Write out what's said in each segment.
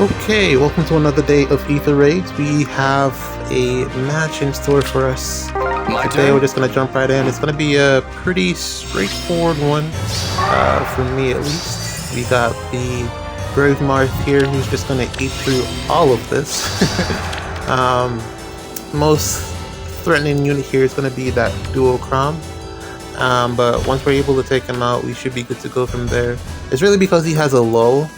Okay, welcome to another day of Ether Raids. We have a match in store for us. Today we're just going to jump right in. It's going to be a pretty straightforward one, for me at least. We got the Brave Marth here who's just going to eat through all of this. Most threatening unit here is going to be that Duo Crom. But once we're able to take him out, we should be good to go from there. It's really because he has a lull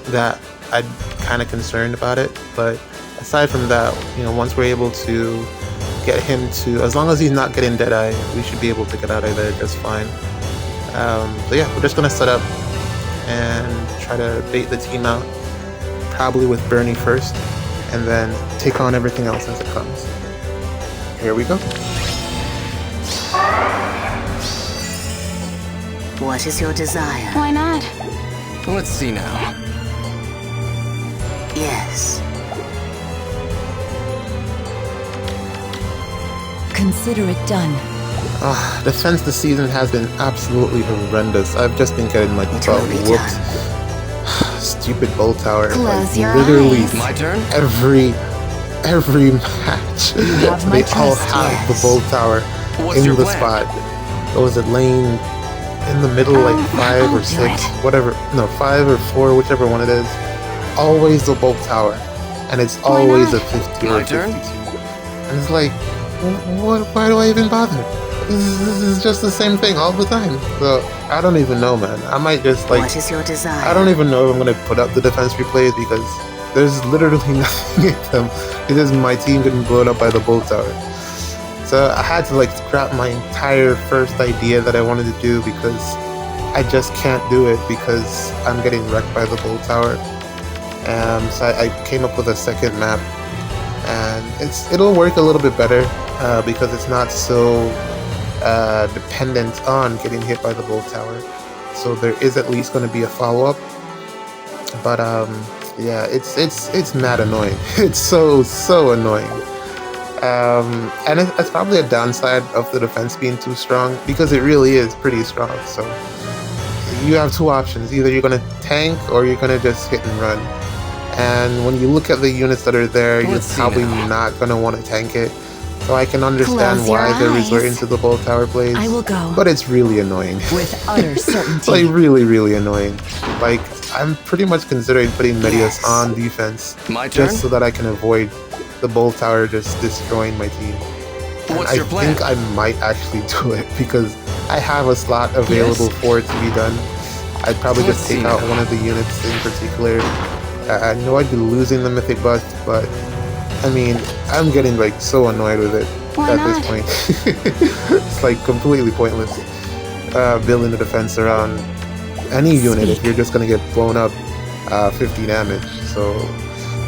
that I'm kind of concerned about it. But aside from that, once we're able to get him to, as long as he's not getting Deadeye, we should be able to get out of there just fine. So yeah, we're just gonna set up and try to bait the team out, probably with Bernie first, and then take on everything else as it comes. Here we go. What is your desire? Why not? Let's see now. Yes. Consider it done. Defense this season has been absolutely horrendous. I've just been getting my butt whooped. Stupid bolt tower. Close your literally eyes. My turn? every match they all have the bolt tower What's in your the plan? spot. Was it lane in the middle, like 5 or I'll 6, do whatever? No, 5 or 4, whichever one it is. Always the bolt tower, and it's always a 50 or My a 52. turn? And it's like, why do I even bother? This is just the same thing all the time. So I don't even know, man. I might just like, What is your desire? I don't even know if I'm gonna put up the defense replays because there's literally nothing in them. It's just my team getting blown up by the bolt tower. So I had to like scrap my entire first idea that I wanted to do because I just can't do it because I'm getting wrecked by the bolt tower. So I came up with a second map, and it'll work a little bit better because it's not so dependent on getting hit by the bolt tower. So there is at least going to be a follow-up. But yeah, it's mad annoying. It's so annoying. And it's probably a downside of the defense being too strong because it really is pretty strong. So you have two options: either you're gonna tank or you're gonna just hit and run. And when you look at the units that are there, you're probably not gonna want to tank it. So I can understand Close your why they're eyes. resorting to the bolt tower plays. I will go. But it's really annoying. With utter It's certainty. like really annoying. Like I'm pretty much considering putting Medius on defense My turn? just so that I can avoid the bolt tower just destroying my team. What's I your plan? think I might actually do it because I have a slot available for it to be done. I'd probably Let's just take see out now. one of the units in particular. I know I'd be losing the mythic bust, but I mean, I'm getting like so annoyed with it Why at not? this point. It's like completely pointless building a defense around any unit if you're just gonna get blown up 50 damage. So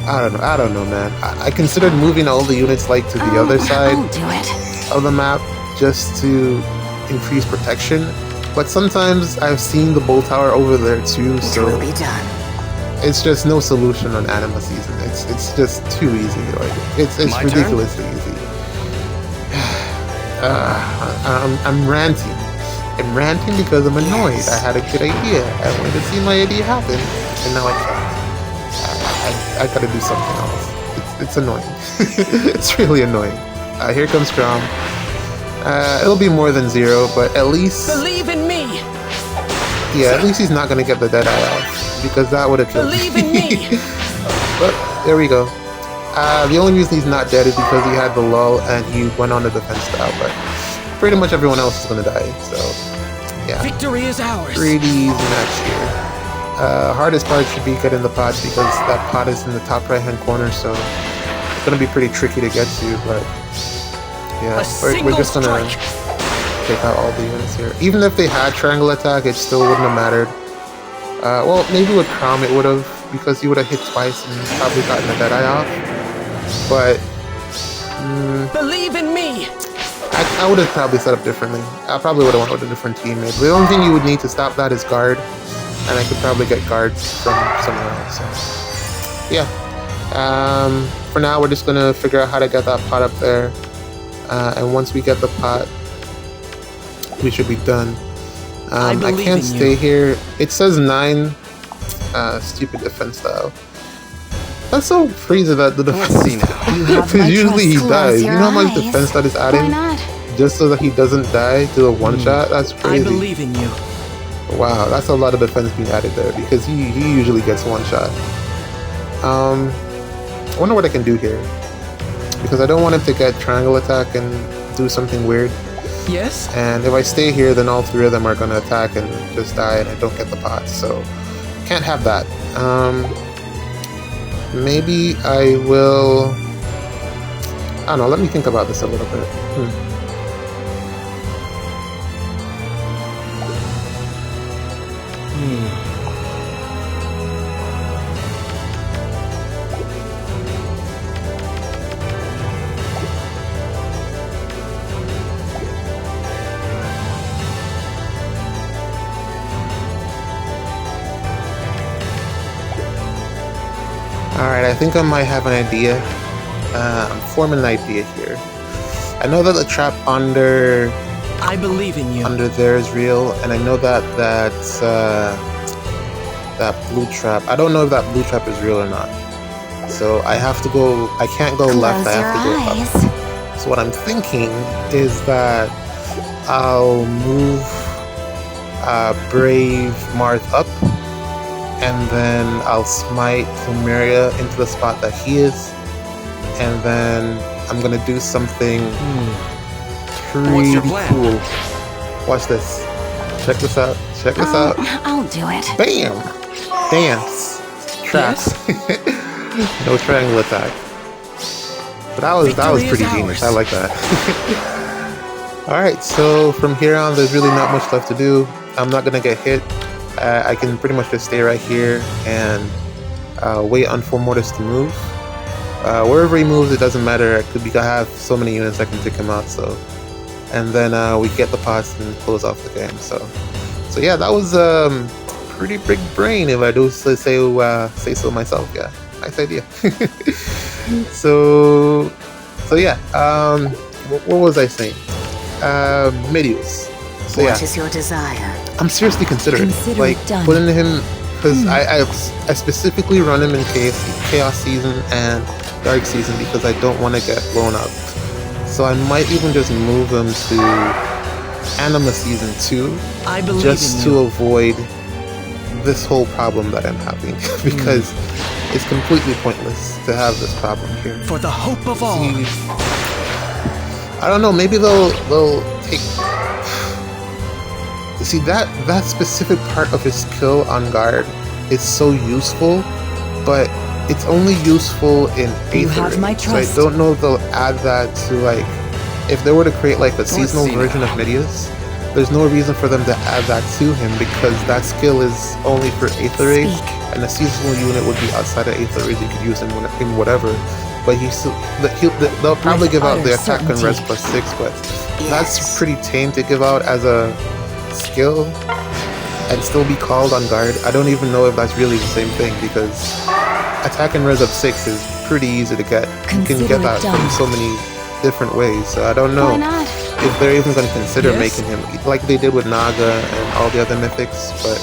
I don't know, man. I considered moving all the units like to the other side I'll do it. of the map just to increase protection, but sometimes I've seen the bolt tower over there too, It so will be done. it's just no solution on Anima season. It's just too easy. Like it's My turn? ridiculously easy. I'm ranting. I'm ranting because I'm annoyed. Yes. I had a good idea. I wanted to see my idea happen, and now I can't. I gotta do something else. It's annoying. It's really annoying. Here comes Crom. It'll be more than 0, but at least, Believe in me! yeah, at least he's not gonna get the Deadeye off because that would have killed Believe in me! But there we go. The only reason he's not dead is because he had the lull and he went on the defense style, but pretty much everyone else is gonna die, so yeah. Victory is ours! Pretty easy match here. Hardest part should be getting the pot because that pot is in the top right hand corner, so it's gonna be pretty tricky to get to, but yeah, we're just gonna take out all the units here. Even if they had triangle attack, it still wouldn't have mattered. Well, maybe with Crom it would have, because he would have hit twice and probably gotten the Deadeye off. But Believe in me! I would have probably set up differently. I probably would have went with a different teammate. The only thing you would need to stop that is guard, and I could probably get guards from somewhere else. So yeah. For now, we're just gonna figure out how to get that pot up there, and once we get the pot, we should be done. I believe can't in you. stay here. It says 9 stupid defense style. That's so crazy that the defense Let's see now. You have because my usually he trust. dies. Close You your know how much eyes. defense that is Why adding not? just so that he doesn't die to the one shot? That's I crazy. believe in you. Wow, that's a lot of defense being added there because he usually gets one shot. I wonder what I can do here because I don't want him to get triangle attack and do something weird. Yes? And if I stay here, then all three of them are gonna attack and just die, and I don't get the pot. So can't have that. Maybe I will. I don't know. Let me think about this a little bit. Alright, I think I might have an idea. I'm forming an idea here. I know that the trap under I believe in you. there is real, and I know that that blue trap. I don't know if that blue trap is real or not. So I have to go. I can't go left. I Close have to your go up. eyes. So what I'm thinking is that I'll move Brave Marth up, and then I'll smite Chlumeria into the spot that he is, and then I'm gonna do something pretty What's your plan? cool. Watch this. Check this out. Check this out. I'll do it. Bam! Dance. Traps. No triangle attack. But that was Victory is pretty ours. genius. I like that. Alright, so from here on there's really not much left to do. I'm not gonna get hit. I can pretty much just stay right here and wait on Full Mortis to move. Wherever he moves, it doesn't matter. I have so many units I can take him out. So, and then we get the pots and close off the game. So yeah, that was pretty big brain if I do say so myself. Yeah, nice idea. so yeah. What was I saying? Medius. So What yeah. is your desire? I'm seriously considering Consider like it done. putting him because I specifically run him in chaos season and dark season because I don't want to get blown up. So I might even just move him to Anima season 2 I believe just in to you. avoid this whole problem that I'm having because it's completely pointless to have this problem here. For the hope of all. See, I don't know. Maybe they'll take. See that specific part of his skill on guard is so useful, but it's only useful in You Ather. have my So I trust. don't know if they'll add that to like if they were to create like a seasonal see version now. of Midius. There's no reason for them to add that to him because that skill is only for Aether Age, Speak. and a seasonal unit would be outside of Aether Age. You could use him in whatever. But they'll probably With give out the utter attack and res certainty. +6, but that's Yes. pretty tame to give out as a skill and still be called on guard. I don't even know if that's really the same thing because attack and res of 6 is pretty easy to get. You can Consider get it that done. in so many different ways. So I don't know Why not? if they're even going to consider Yes? making him like they did with Naga and all the other mythics. But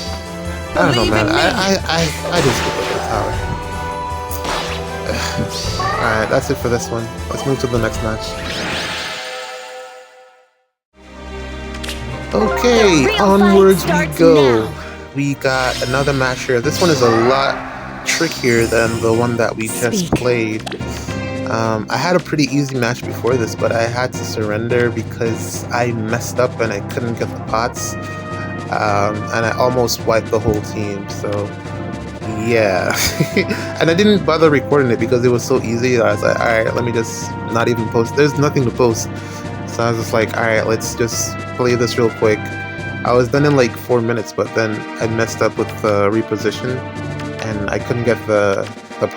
I don't know, Believe man. in me. I just look at the tower. Alright, that's it for this one. Let's move to the next match. Okay, The real onwards fight we starts go. now. We got another match here. This one is a lot trickier than the one that we just Speak. played. I had a pretty easy match before this, but I had to surrender because I messed up and I couldn't get the pots. And I almost wiped the whole team, so yeah. And I didn't bother recording it because it was so easy. I was like, alright, let me just not even post. There's nothing to post. So I was just like, alright, let's just play this real quick. I was done in like 4 minutes, but then I messed up with the reposition and I couldn't get the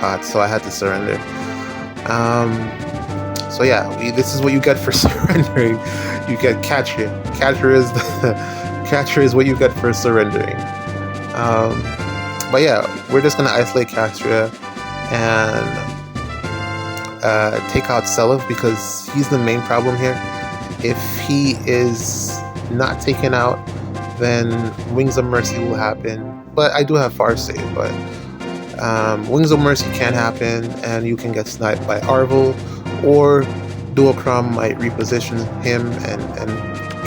pot, so I had to surrender. So yeah, this is what you get for surrendering. You get catcher. Catcher is what you get for surrendering. But yeah, we're just gonna isolate Castria and take out Seliph because he's the main problem here. If he is not taken out, then Wings of Mercy will happen. But I do have Far Save, but Wings of Mercy can happen, and you can get sniped by Arvel, or Duocrom might reposition him, and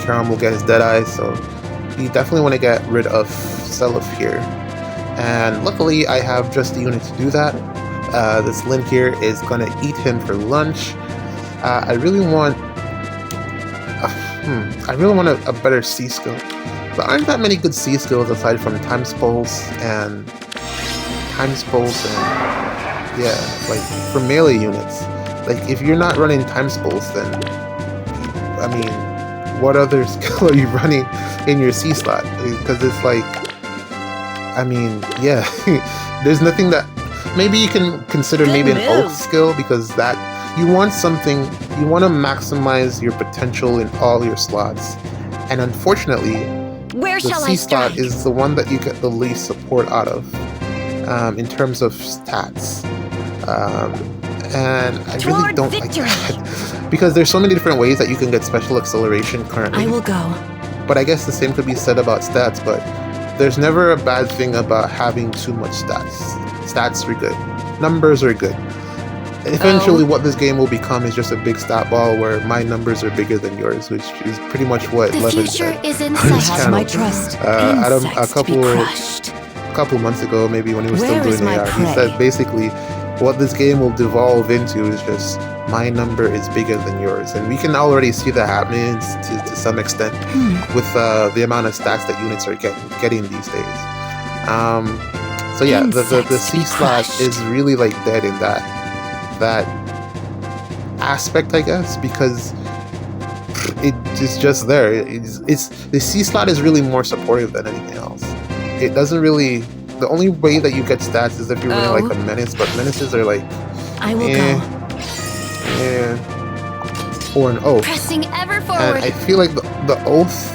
Karam will get his Deadeye, so you definitely want to get rid of Seliph here. And luckily, I have just the unit to do that. This Lin here is going to eat him for lunch. I really want a better C skill. There aren't that many good C skills aside from Times Pulse and yeah, like for melee units. Like if you're not running Times Pulse, then I mean, what other skill are you running in your C slot? Because it's like, I mean, yeah, there's nothing that maybe you can consider maybe an oath skill, because that you want something, you want to maximize your potential in all your slots, and unfortunately Where the shall C I slot strike? is the one that you get the least support out of in terms of stats, and I really Toward don't like victory. that because there's so many different ways that you can get special acceleration currently. I will go. But I guess the same could be said about stats, but there's never a bad thing about having too much stats. Stats are good. Numbers are good. Eventually, what this game will become is just a big stat ball where my numbers are bigger than yours, which is pretty much what The Levin future said. is in You His sight. have channel. my trust. Adam, Insects to be crushed. a couple months ago, maybe when he was Where still is doing my AR, he prey? said basically what this game will devolve into is just my number is bigger than yours, and we can already see that happening to some extent with the amount of stats that units are getting these days. So yeah, the Insects C be slot crushed. is really like dead in that aspect, I guess, because it's just there. It's the C slot is really more supportive than anything else. It doesn't really. The only way that you get stats is if you're running like a menace, but menaces are like I will eh, go. or an oath. Pressing ever And forward. I feel like the oath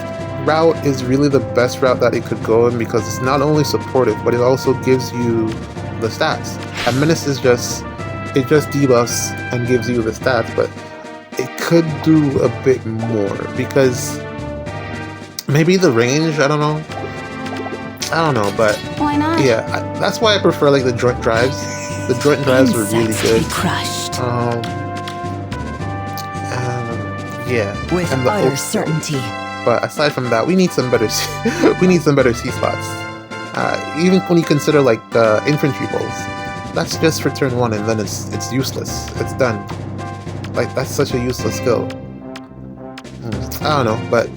route is really the best route that it could go in, because it's not only supportive, but it also gives you the stats. A menace is just debuffs and gives you the stats, but it could do a bit more, because maybe the range, I don't know, but Why not? yeah, that's why I prefer like the joint drives. The joint drives were really Insects good. be crushed. Yeah, With and the utter oath. certainty. But aside from that, we need some better we need some better C slots. Even when you consider like the infantry bowls, that's just for turn 1, and then it's useless. It's done. Like that's such a useless skill. I don't know, but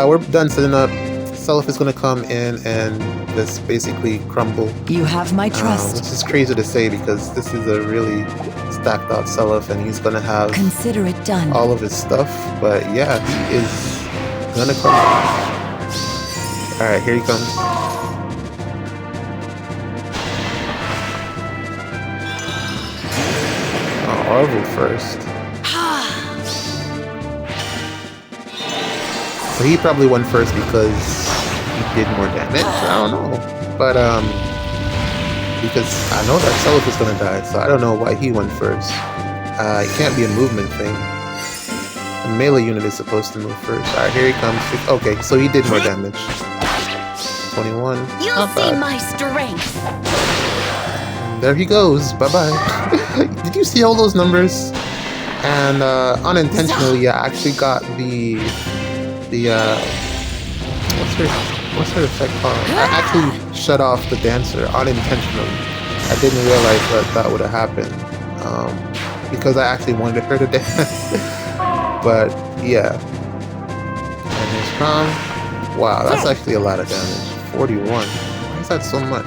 we're done setting up. Seliph is gonna come in and just basically crumble. You have my Which trust. is crazy to say because this is a really stacked out Seliph, and he's gonna have Consider it done. all of his stuff. But yeah, he is gonna come. Alright, here he comes. Oh, Arvel first. So he probably won first because he did more damage. I don't know. But because I know that Seliph is gonna die, so I don't know why he went first. It can't be a movement thing. The melee unit is supposed to move first. Alright, here he comes. Okay, so he did more damage. 21. You'll Not see bad. my strength. And there he goes. Bye-bye. Did you see all those numbers? And unintentionally, I actually got the what's her effect called? I actually shut off the dancer unintentionally. I didn't realize that would have happened because I actually wanted her to dance. But yeah, and his crown. Wow, that's actually a lot of damage. 41. Why is that so much?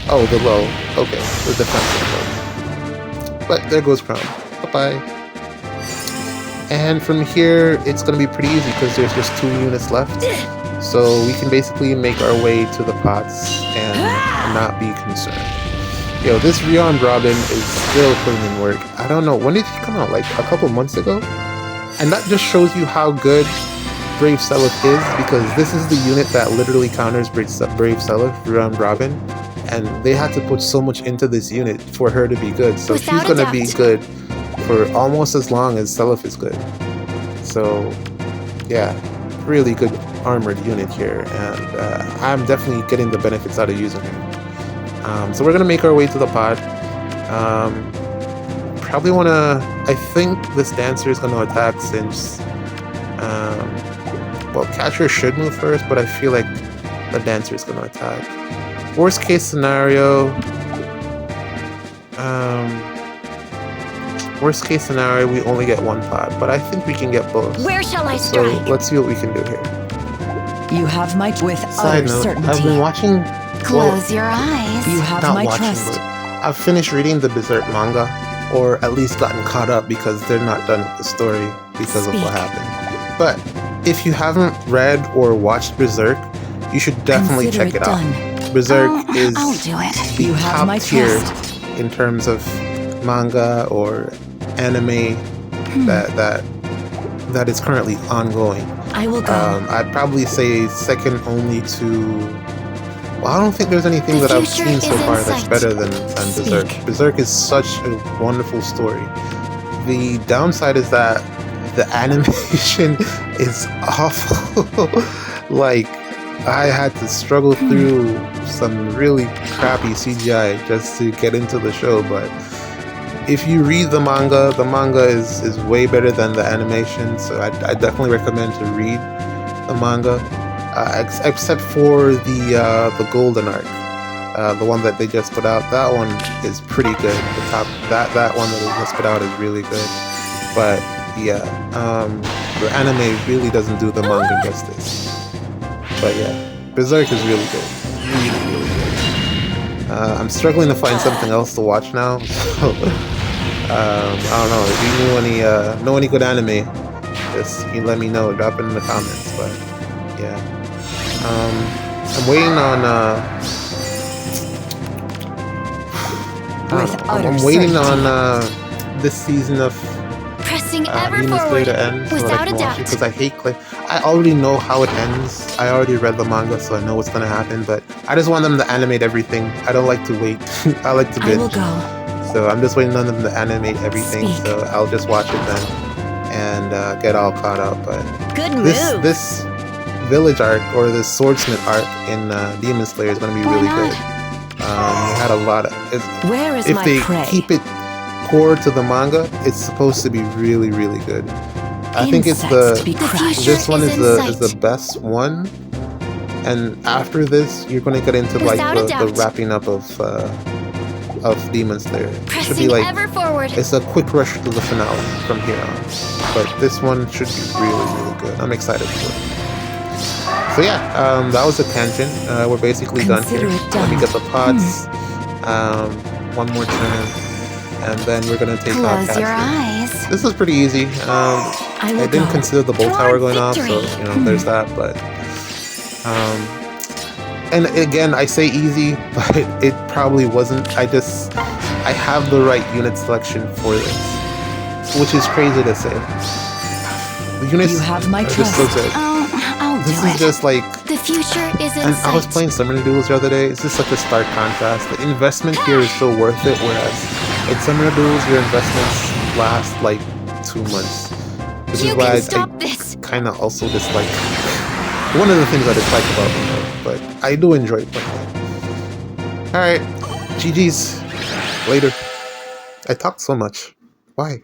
Oh, the low. Okay, the defensive low. But there goes crown. Bye bye. And from here, it's going to be pretty easy because there's just 2 units left. So we can basically make our way to the pots and not be concerned. Yo, this rearmed Robin is still putting in work. I don't know, when did he come out? Like a couple months ago? And that just shows you how good Brave Seliph is, because this is the unit that literally counters Brave Seliph, rearmed Robin. And they had to put so much into this unit for her to be good. So Without she's a going to be doubt. good for almost as long as Seliph is good. So, yeah. really good armored unit here, and I'm definitely getting the benefits out of using him. So we're gonna make our way to the pod. Probably wanna. I think this dancer is gonna attack since. Well, catcher should move first, but I feel like the dancer is gonna attack. Worst case scenario. Worst case scenario, we only get one pod, but I think we can get both. Where shall I So strike? let's see what we can do here. You have my with Side utter note, certainty. I've been watching. Close your eyes. You have Not my watching, trust. but I've finished reading the Berserk manga, or at least gotten caught up because they're not done with the story because of what happened. But if you haven't read or watched Berserk, you should definitely Consider check it it out. done. Berserk is I'll do it. the You have top my tier trust. in terms of manga or anime that is currently ongoing. I will go. I'd probably say second only to. Well, I don't think there's anything The that I've future seen so is in far that's sight. better than Berserk. Speak. Berserk is such a wonderful story. The downside is that the animation is awful. Like, I had to struggle through some really crappy CGI just to get into the show, but if you read the manga is way better than the animation, so I definitely recommend to read the manga, except for the Golden Arc, the one that they just put out. That one is pretty good. That one that they just put out is really good, but yeah, the anime really doesn't do the manga justice. But yeah, Berserk is really good, really good. I'm struggling to find something else to watch now, so I don't know. If you know any good anime, just you let me know. Drop it in the comments. But yeah, I'm waiting on. I'm waiting on this season of Pressing ever Demon Slayer forward, to end so that I without can a watch doubt. it, because I hate I already know how it ends. I already read the manga, so I know what's gonna happen. But I just want them to animate everything. I don't like to wait. I like to I will binge. go. So I'm just waiting on them to animate everything. Speak. So I'll just watch it then and get all caught up. But Good move. this village arc or this swordsmith arc in Demon Slayer is gonna be Why really not? good. We had a lot of. Where is If my they prey? keep it core to the manga, it's supposed to be really, really good. I think it's Insects to be the The crushed. future this one is is in the sight. best one, and after this, you're gonna get into like Without a the doubt. wrapping up of Demon Slayer. It should be Pressing like ever forward. it's a quick rush to the finale from here on. But this one should be really, really good. I'm excited for it. So yeah, that was a tangent. We're basically Consider done it here. done. Let me get the pods. One more turn, and then we're gonna take on Close your Cassie. eyes. This was pretty easy. I will I didn't go. consider the bolt Toward tower going off, so victory. there's that. But and again, I say easy, but it probably wasn't. I have the right unit selection for this, which is crazy to say. The units You have my are just so trust. good. I'll This do is it. just like, The future is in and I was sight. playing Summoner Duels the other day. It's just such a stark contrast. The investment here is so worth it, whereas in Summoner Duels, your investments last like 2 months. This You is why can I stop this. kind of also dislike. One of the things I dislike about them, but I do enjoy playing it. All right, GG's. Later. I talked so much. Why?